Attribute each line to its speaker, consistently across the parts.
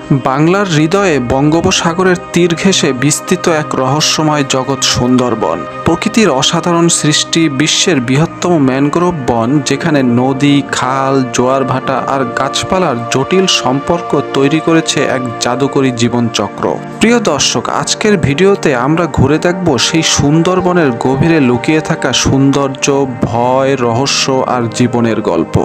Speaker 1: বাংলার হৃদয়ে বঙ্গোপসাগরের তীর ঘেঁষে বিস্তৃত এক রহস্যময় জগৎ সুন্দরবন। প্রকৃতির অসাধারণ সৃষ্টি, বিশ্বের বৃহত্তম ম্যানগ্রোভ বন, যেখানে নদী, খাল, জোয়ার ভাটা আর গাছপালার জটিল সম্পর্ক তৈরি করেছে এক জাদুকরী জীবনচক্র। প্রিয় দর্শক, আজকের ভিডিওতে আমরা ঘুরে দেখব সেই সুন্দরবনের গভীরে লুকিয়ে থাকা সৌন্দর্য, ভয়, রহস্য আর জীবনের গল্প।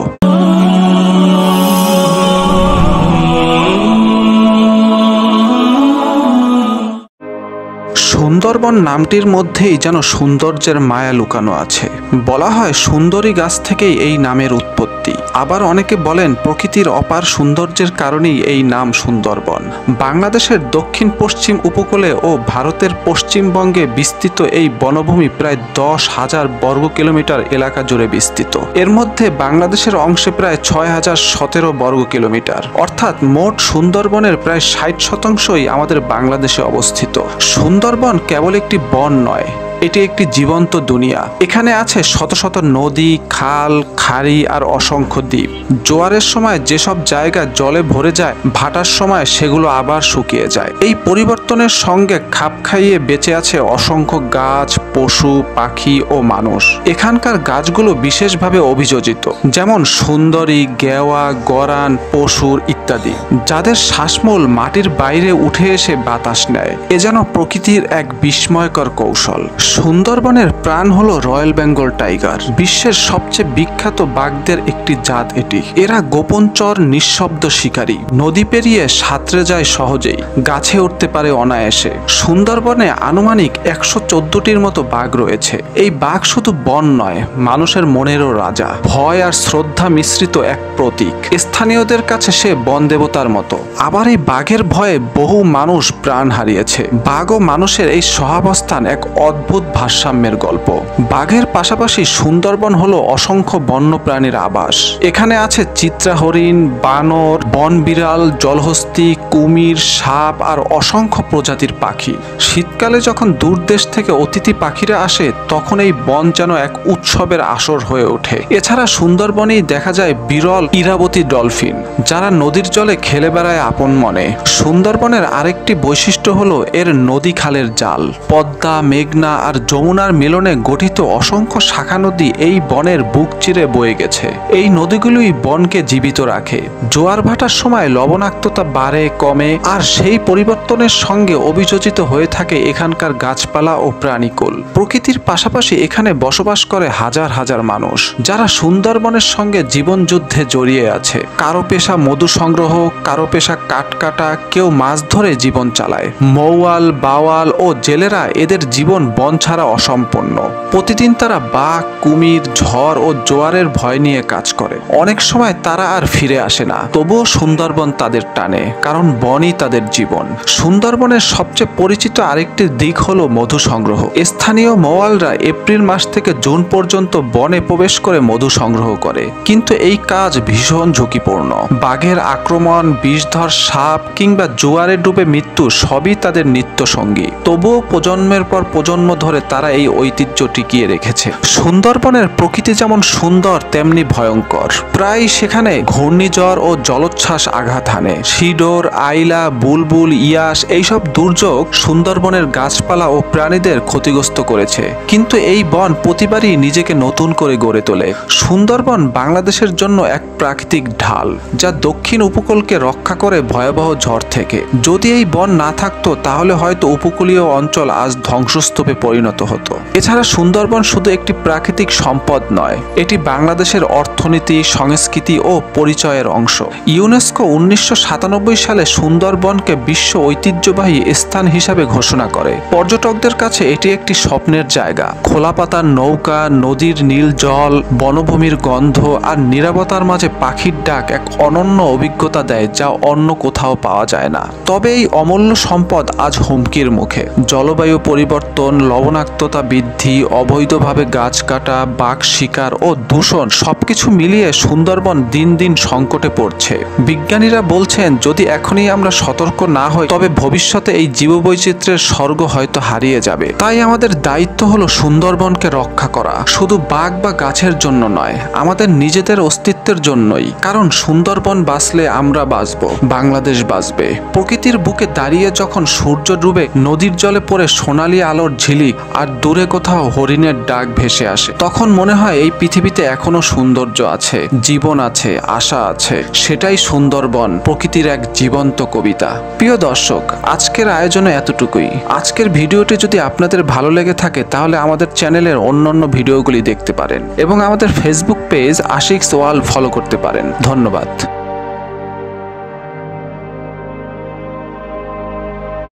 Speaker 1: সুন্দরবন নামটির মধ্যেই যেন সৌন্দর্যের মায়া লুকানো আছে। বলা হয় সুন্দরী গাছ থেকেই এই নামের উৎপত্তি। আবার অনেকে বলেন প্রকৃতির অপার সৌন্দর্যের কারণেই এই নাম সুন্দরবন। বাংলাদেশের দক্ষিণ পশ্চিম উপকূলে ও ভারতের পশ্চিমবঙ্গে বিস্তৃত এই বনভূমি প্রায় 10,000 বর্গ কিলোমিটার এলাকা জুড়ে বিস্তৃত। এর মধ্যে বাংলাদেশের অংশে প্রায় 6,017 বর্গ কিলোমিটার, অর্থাৎ মোট সুন্দরবনের প্রায় 60% আমাদের বাংলাদেশে অবস্থিত। সুন্দরবন কেবল একটি বন নয়, এটি একটি জীবন্ত দুনিয়া। এখানে আছে শত শত নদী, খাল, খাড়ি আর অসংখ্য দ্বীপ। জোয়ারের সময় যেসব জায়গা জলে ভরে যায়, ভাটার সময় সেগুলো আবার শুকিয়ে যায়। এই পরিবর্তনের সঙ্গে খাপ খাইয়ে বেঁচে আছে অসংখ্য গাছ, পশু, পাখি ও মানুষ। এখানকার গাছগুলো বিশেষভাবে অভিযোজিত, যেমন সুন্দরী, গেওয়া, গরান, পশুর ইত্যাদি, যাদের শ্বাসমূল মাটির বাইরে উঠে এসে বাতাস নেয়। এ যেন প্রকৃতির এক বিস্ময়কর কৌশল। সুন্দরবনের প্রাণ হলো রয়্যাল বেঙ্গল টাইগার, বিশ্বের সবচেয়ে বিখ্যাত বাঘদের একটি জাত এটি। এরা গোপনচর, নিঃশব্দ শিকারী, নদী পেরিয়ে সাঁতরে যায় সহজেই, গাছে উঠতে পারে অনায়াসে। সুন্দরবনে আনুমানিক 114টির মতো বাঘ রয়েছে। এই বাঘ শুধু বন নয়, মানুষের মনেরও রাজা, ভয় আর শ্রদ্ধা মিশ্রিত এক প্রতীক। স্থানীয়দের কাছে সে বন দেবতার মতো। আবার এই বাঘের ভয়ে বহু মানুষ প্রাণ হারিয়েছে। বাঘ ও মানুষের এই সহাবস্থান এক অদ্ভুত ভারসাম্যের গল্প। বাঘের পাশাপাশি সুন্দরবন হলো অসংখ্য বন্যপ্রাণীর আবাস। এখানে আছে চিত্রা হরিণ, বানর, বন বিড়াল, জলহস্তী, কুমির, সাপ আর অসংখ্য প্রজাতির পাখি। শীতকালে যখন দূর দেশ থেকে অতিথি পাখিরা আসে, তখন এই বন যেন এক উৎসবের আসর হয়ে ওঠে। এছাড়া সুন্দরবনেই দেখা যায় বিরল ইরাবতী ডলফিন, যারা নদীর জলে খেলে বেড়ায় আপন মনে। সুন্দরবনের আরেকটি বৈশিষ্ট্য হলো এর নদী খালের জাল। পদ্মা, মেঘনা আর যমুনার মিলনে গঠিত অসংখ্য শাখা নদী এই বনের বুক চিরে বয়ে গেছে। এই নদীগুলোই বনকে জীবিত রাখে। জোয়ার ভাটার সময় লবণাক্ততা বাড়ে, কমে, আর সেই পরিবর্তনের সঙ্গে অভিযোজিত হয়ে থাকে এখানকার গাছপালা ও প্রাণীকুল। প্রকৃতির পাশাপাশি এখানে বসবাস করে হাজার হাজার মানুষ, যারা সুন্দরবনের সঙ্গে জীবন যুদ্ধে জড়িয়ে আছে। কারো পেশা মধু সংগ্রহ, কারো পেশা কাঠ কাটা, কেউ মাছ ধরে জীবন চালায়। মৌয়াল, বাওয়াল ও জেলেরা এদের জীবন বন ছাড়া অসম্পূর্ণ। প্রতিদিন তারা বাঘ, কুমির, ঝড় ও জোয়ারের ভয় নিয়ে কাজ করে। অনেক সময় তারা আর ফিরে আসে না, তবুও সুন্দরবন তাদের টানে, কারণ বনই তাদের জীবন। সুন্দরবনের সবচেয়ে পরিচিত আরেকটি দিক হলো মধু সংগ্রহ। স্থানীয় মৌয়ালরা এপ্রিল মাস থেকে জুন পর্যন্ত বনে প্রবেশ করে মধু সংগ্রহ করে, কিন্তু এই কাজ ভীষণ ঝুঁকিপূর্ণ। বাঘের আক্রমণ, বিষধর সাপ কিংবা জোয়ারে ডুবে মৃত্যু সবই তাদের নিত্য সঙ্গী। তবুও প্রজন্মের পর প্রজন্ম ধরে তারা এই ঐতিহ্য টিকিয়ে রেখেছে। সুন্দরবনের প্রকৃতি যেমন সুন্দর, তেমনি ভয়ঙ্কর। প্রায় সেখানে ঘূর্ণিঝড় ও জলোচ্ছ্বাস আঘাত হানে। সিডর, আইলা, বুলবুল, ইয়াস এইসব দুর্যোগ সুন্দরবনের গাছপালা ও প্রাণীদের ক্ষতিগ্রস্ত করেছে। কিন্তু এই বন প্রতিবারই নিজেকে নতুন করে গড়ে তোলে। সুন্দরবন বাংলাদেশের জন্য এক প্রাকৃতিক ঢাল, যা দক্ষিণ উপকূলকে রক্ষা করে ভয়াবহ ঝড় থেকে। যদি এই বন না থাকতো, তাহলে হয়তো উপকূলীয় অঞ্চল আজ ধ্বংসস্তূপে পরিণত হতো। এছাড়া সুন্দরবন শুধু একটি প্রাকৃতিক সম্পদ নয়, এটি বাংলাদেশের অর্থনীতি, সংস্কৃতি ও পরিচয়ের অংশ। ইউনেস্কো 1997 সালে সুন্দরবনকে বিশ্ব ঐতিহ্যবাহী স্থান হিসাবে ঘোষণা করে। পর্যটকদের কাছে এটি একটি স্বপ্নের জায়গা। খোলা পাতার নৌকা, নদীর নীল জল, বনভূমির গন্ধ আর নীরবতার মাঝে পাখির ডাক এক অনন্য অভিজ্ঞতা দেয়, যা অন্য কোথাও পাওয়া যায় না। তবে এই অমূল্য সম্পদ আজ হুমকির মুখে। জলবায়ু পরিবর্তন, লবণাক্ততা বৃদ্ধি, অবৈধভাবে গাছ কাটা, বাঘ শিকার ও দূষণ সবকিছু মিলিয়ে সুন্দরবন দিন দিন সংকটে পড়ছে। বিজ্ঞানীরা বলছেন যদি এখনই আমরা সতর্ক না হই তবে ভবিষ্যতে এই জীববৈচিত্র্যের স্বর্গ হয়তো হারিয়ে যাবে। তাই আমাদের দায়িত্ব হলো সুন্দরবনকে রক্ষা করা, শুধু বাঘ বা গাছের জন্য নয়, আমাদের নিজেদের অস্তিত্বের জন্যই। কারণ সুন্দরবন বাঁচলে আমরা বাঁচবো, বাংলাদেশ বাঁচবে। প্রকৃতির বুকে দাঁড়িয়ে যখন সূর্য ডুবে নদীর জলে পড়ে সোনালি আলোর ঝিলিক আর দূরে কোথাও হরিণের ডাক ভেসে আসে, তখন মনে হয় এই পৃথিবীতে এখনো সৌন্দর্য আছে, জীবন আছে, আশা আছে। সেটাই সুন্দরবন, প্রকৃতির এক জীবন্ত কবিতা। প্রিয় দর্শক, আজকের আয়োজনে এতটুকুই। আজকের ভিডিওটি যদি আপনাদের ভালো লেগে থাকে তাহলে আমাদের চ্যানেলের অন্যান্য ভিডিওগুলি দেখতে পারেন এবং আমাদের ফেসবুক পেজ আশিকস ওয়ার্ল্ড ফলো করতে পারেন। ধন্যবাদ।